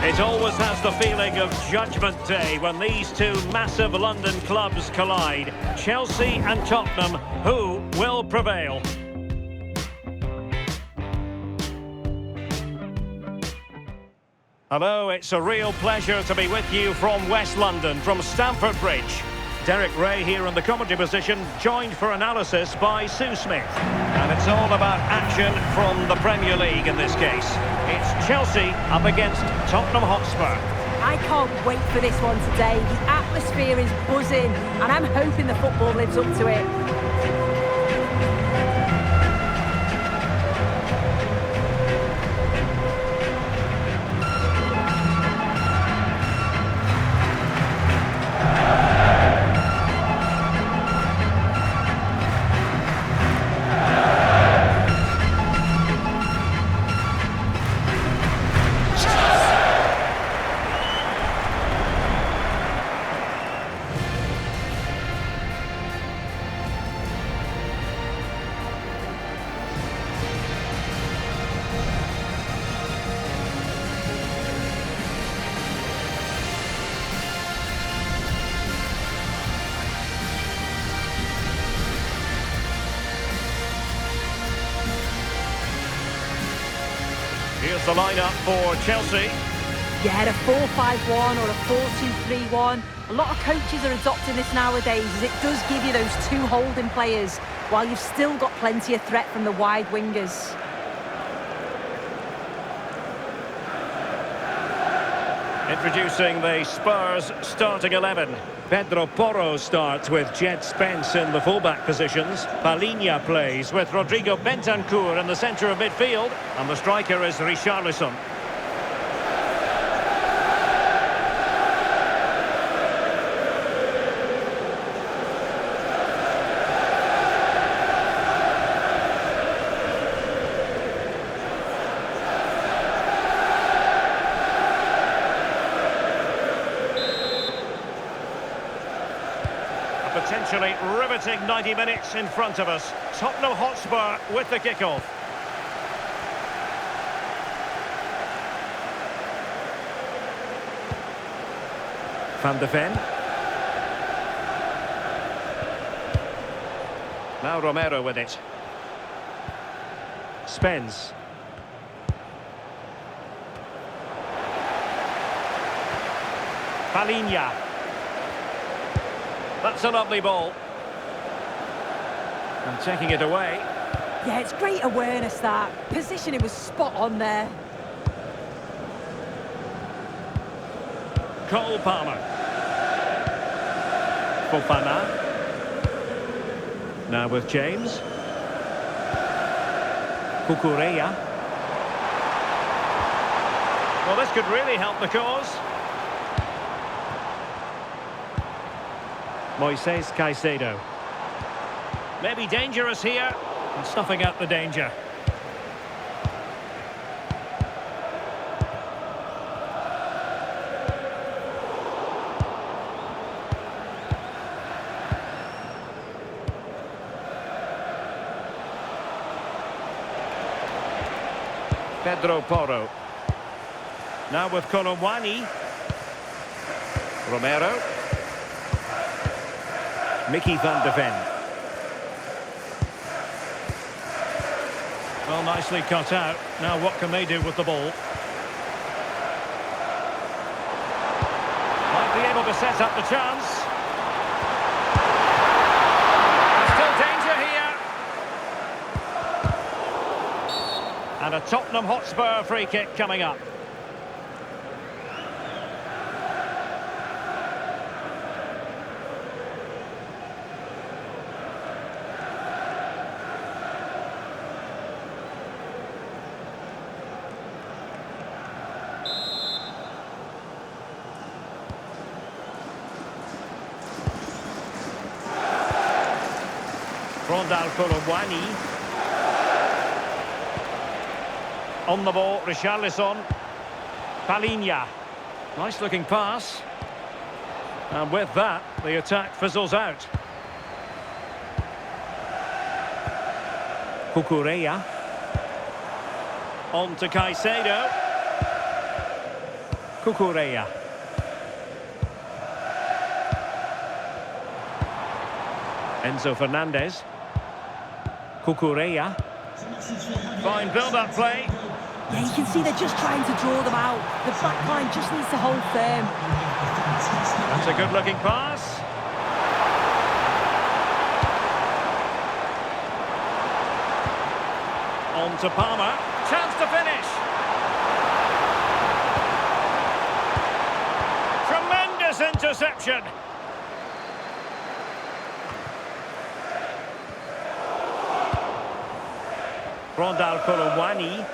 It always has the feeling of Judgment Day when these two massive London clubs collide. Chelsea and Tottenham, who will prevail? Hello, it's a real pleasure to be with you from West London, from Stamford Bridge. Derek Ray here in the commentary position, joined for analysis by Sue Smith. And it's all about action from the Premier League in this case. It's Chelsea up against Tottenham Hotspur. I can't wait for this one today. The atmosphere is buzzing, and I'm hoping the football lives up to it. Here's the lineup for Chelsea. Yeah, a 4-5-1 or a 4-2-3-1. A lot of coaches are adopting this nowadays, as it does give you those two holding players, while you've still got plenty of threat from the wide wingers. Introducing the Spurs starting 11. Pedro Porro starts with Jed Spence in the fullback positions. Palhinha plays with Rodrigo Bentancur in the centre of midfield. And the striker is Richarlison. Potentially riveting 90 minutes in front of us. Tottenham Hotspur with the kickoff. Van de Ven. Now Romero with it. Spence. Palhinha. That's a lovely ball. And taking it away. Yeah, it's great awareness, that. Positioning was spot on there. Cole Palmer. Fofana. Now with James. Cucurella. Well, this could really help the cause. Moises Caicedo. Maybe dangerous here, and snuffing out the danger. Pedro Porro. Now with Colomwani. Romero. Mickey van de Ven. Well, nicely cut out. Now what can they do with the ball? Might be able to set up the chance. There's still danger here. And a Tottenham Hotspur free kick coming up. Rondal Colomwani. On the ball, Richarlison. Palhinha. Nice looking pass. And with that, the attack fizzles out. Cucurella. On to Caicedo. Cucurella. Enzo Fernandez. Cucurella. Fine build-up play. Yeah, you can see they're just trying to draw them out. The back line just needs to hold firm. That's a good-looking pass. On to Palmer. Chance to finish. Tremendous interception. Rondal Colomwani.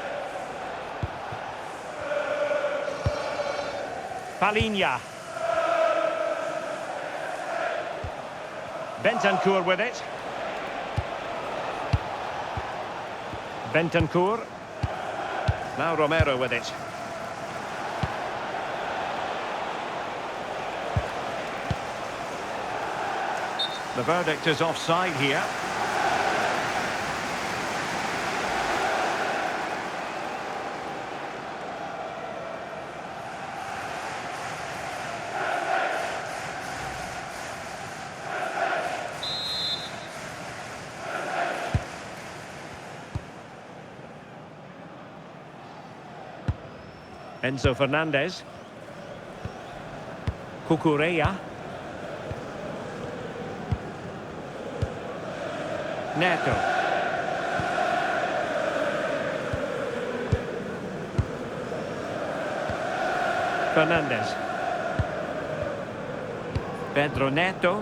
Palinha. Bentancur with it. Bentancur. Now Romero with it. The verdict is offside here. Enzo Fernandez. Cucurella. Neto. Fernandez. Pedro Neto.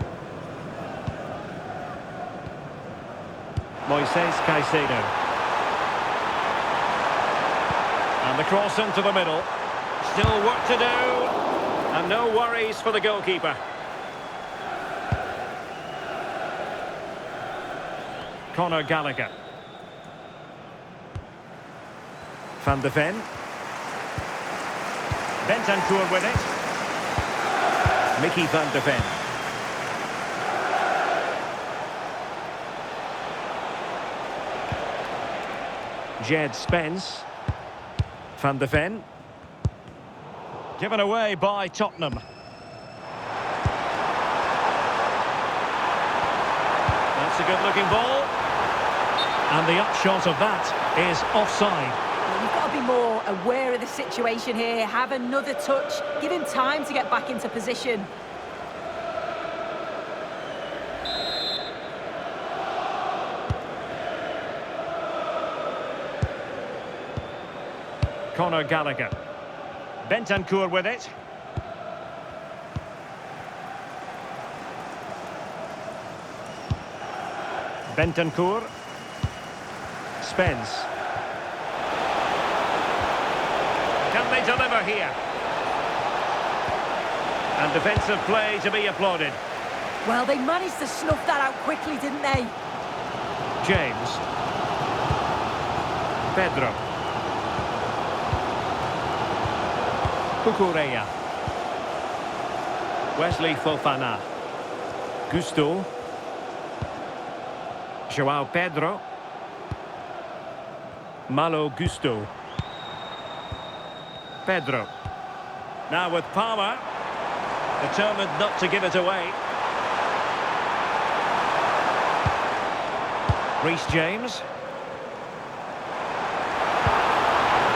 Moises Caicedo. And the cross into the middle. Still work to do. And no worries for the goalkeeper. Conor Gallagher. Van de Ven. Bentancur with it. Mickey Van de Ven. Jed Spence. Van de Ven. Given away by Tottenham. That's a good-looking ball. And the upshot of that is offside. Well, you've got to be more aware of the situation here. Have another touch. Give him time to get back into position. Conor Gallagher. Bentancur with it. Bentancur. Spence. Can they deliver here? And defensive play to be applauded. Well, they managed to snuff that out quickly, didn't they? James. Pedro. Cucurella. Wesley Fofana. Gusto. João Pedro. Malo Gusto. Pedro. Now with Palmer. Determined not to give it away. Reece James.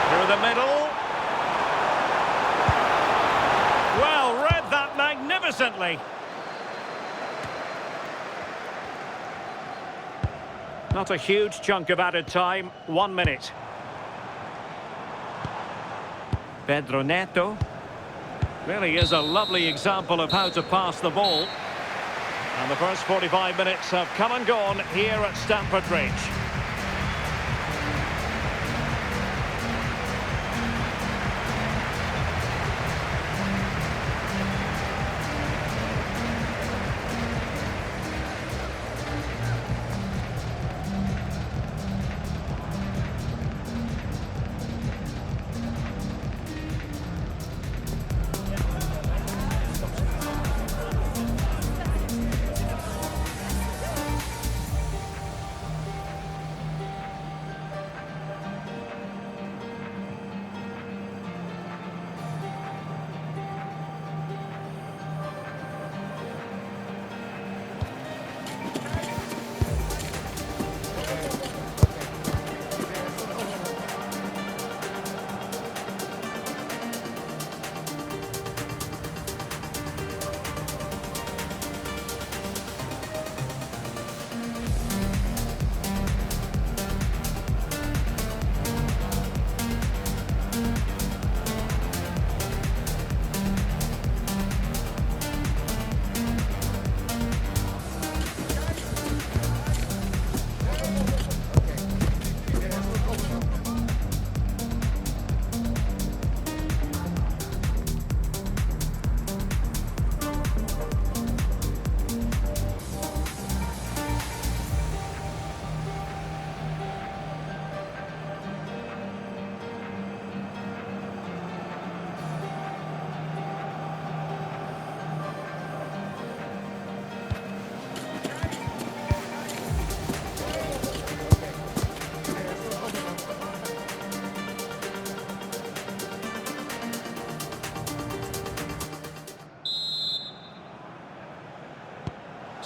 Through the middle. Well, read that magnificently. Not a huge chunk of added time. 1 minute. Pedro Neto. Really is a lovely example of how to pass the ball. And the first 45 minutes have come and gone here at Stamford Bridge.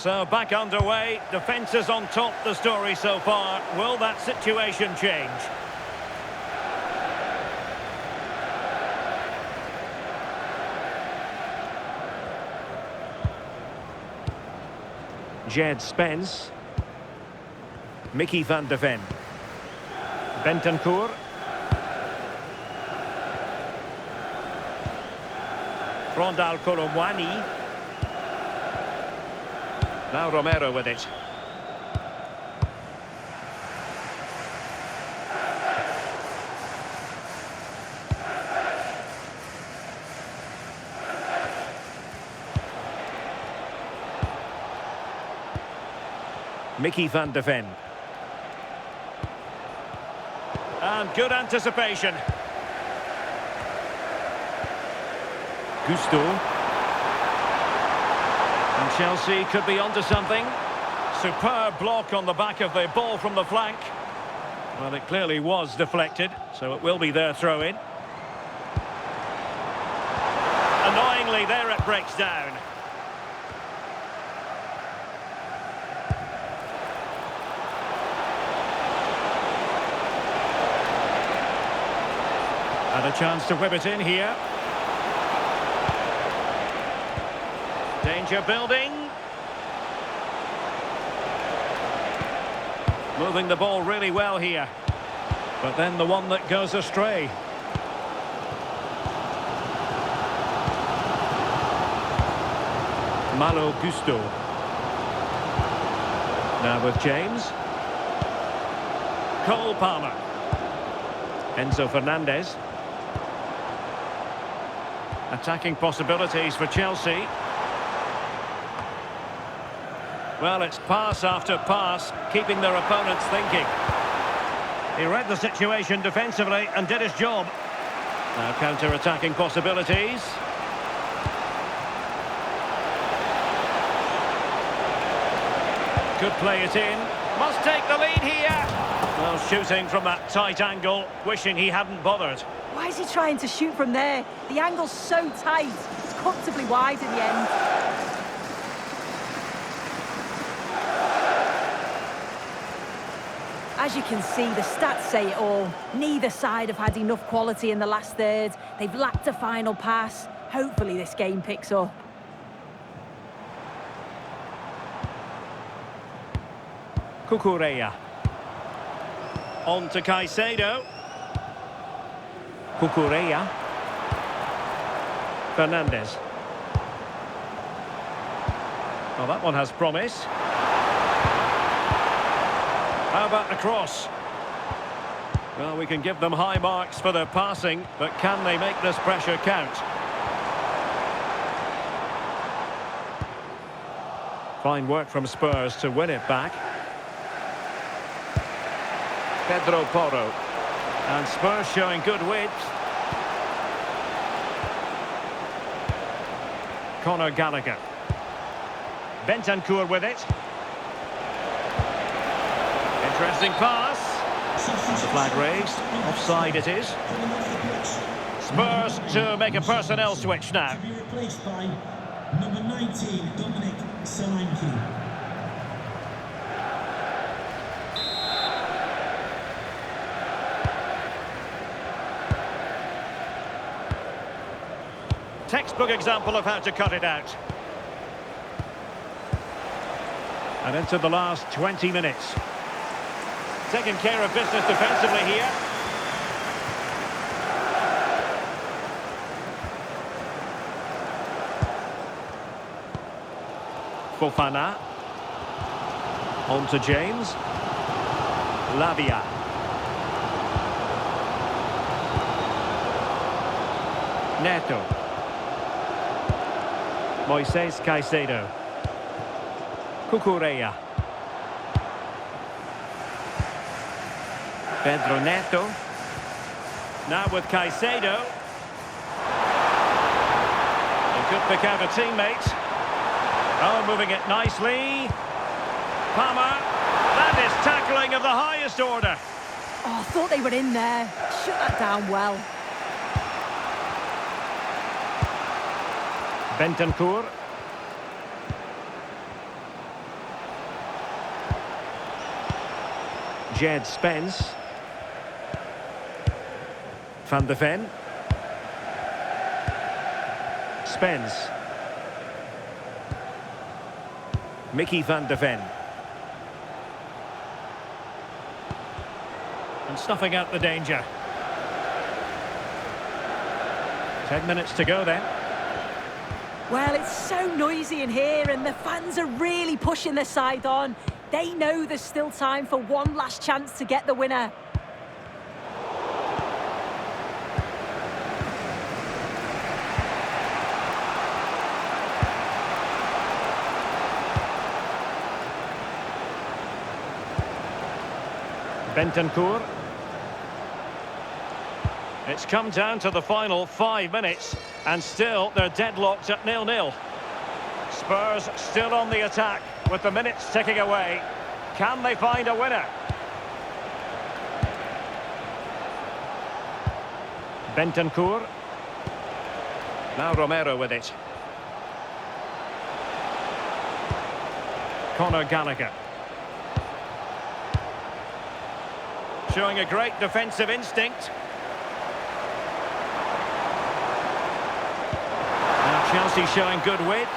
So back underway, defence is on top the story so far. Will that situation change? Jed Spence. Mickey van de Ven. Bentancur. Rondal Colomwani. Now Romero with it. Mickey van de Ven. And good anticipation. Gusto. And Chelsea could be onto something. Superb block on the back of the ball from the flank. Well, it clearly was deflected, so it will be their throw-in. Annoyingly, there it breaks down. And a chance to whip it in here. Danger building. Moving the ball really well here. But then the one that goes astray. Malo Gusto. Now with James. Cole Palmer. Enzo Fernandez. Attacking possibilities for Chelsea. Well, it's pass after pass, keeping their opponents thinking. He read the situation defensively and did his job. Now counter-attacking possibilities. Could play it in. Must take the lead here. Well, shooting from that tight angle, wishing he hadn't bothered. Why is he trying to shoot from there? The angle's so tight. It's comfortably wide in the end. As you can see, the stats say it all. Neither side have had enough quality in the last third. They've lacked a final pass. Hopefully this game picks up. Cucurella. On to Caicedo. Cucurella. Fernandez. Well, that one has promise. How about the cross? Well, we can give them high marks for their passing, but can they make this pressure count? Fine work from Spurs to win it back. Pedro Porro. And Spurs showing good width. Conor Gallagher. Bentancur with it. Interesting pass. The flag raised. Offside it is. Spurs to make a personnel switch now. To be replaced by number 19, Dominic Solanke. Textbook example of how to cut it out. And into the last 20 minutes. Taking care of business defensively here. Fofana. On to James. Lavia. Neto. Moises Caicedo. Cucurella. Pedro Neto. Now with Caicedo. He could pick out a teammate. Oh, moving it nicely. Palmer. That is tackling of the highest order. Oh, I thought they were in there. Shut that down well. Jed Spence. Van de Ven. Spence. Mickey van de Ven. And snuffing out the danger. 10 minutes to go then. Well, it's so noisy in here and the fans are really pushing their side on. They know there's still time for one last chance to get the winner. Bentancur. It's come down to the final 5 minutes, and still they're deadlocked at 0-0. Spurs still on the attack, with the minutes ticking away. Can they find a winner? Bentancur. Now Romero with it. Conor Gallagher. Showing a great defensive instinct. Now Chelsea showing good width.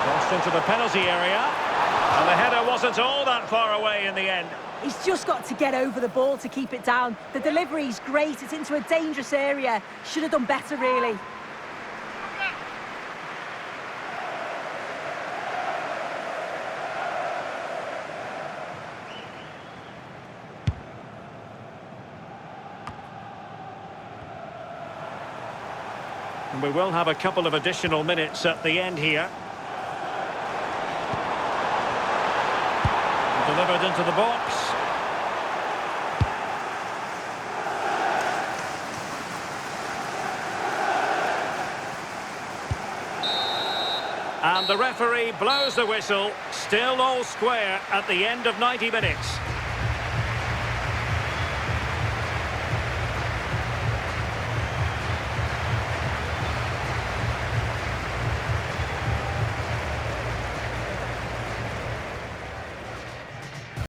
Crossed into the penalty area. And the header wasn't all that far away in the end. He's just got to get over the ball to keep it down. The delivery's great. It's into a dangerous area. Should have done better, really. And we will have a couple of additional minutes at the end here. Delivered into the box. And the referee blows the whistle. Still all square at the end of 90 minutes.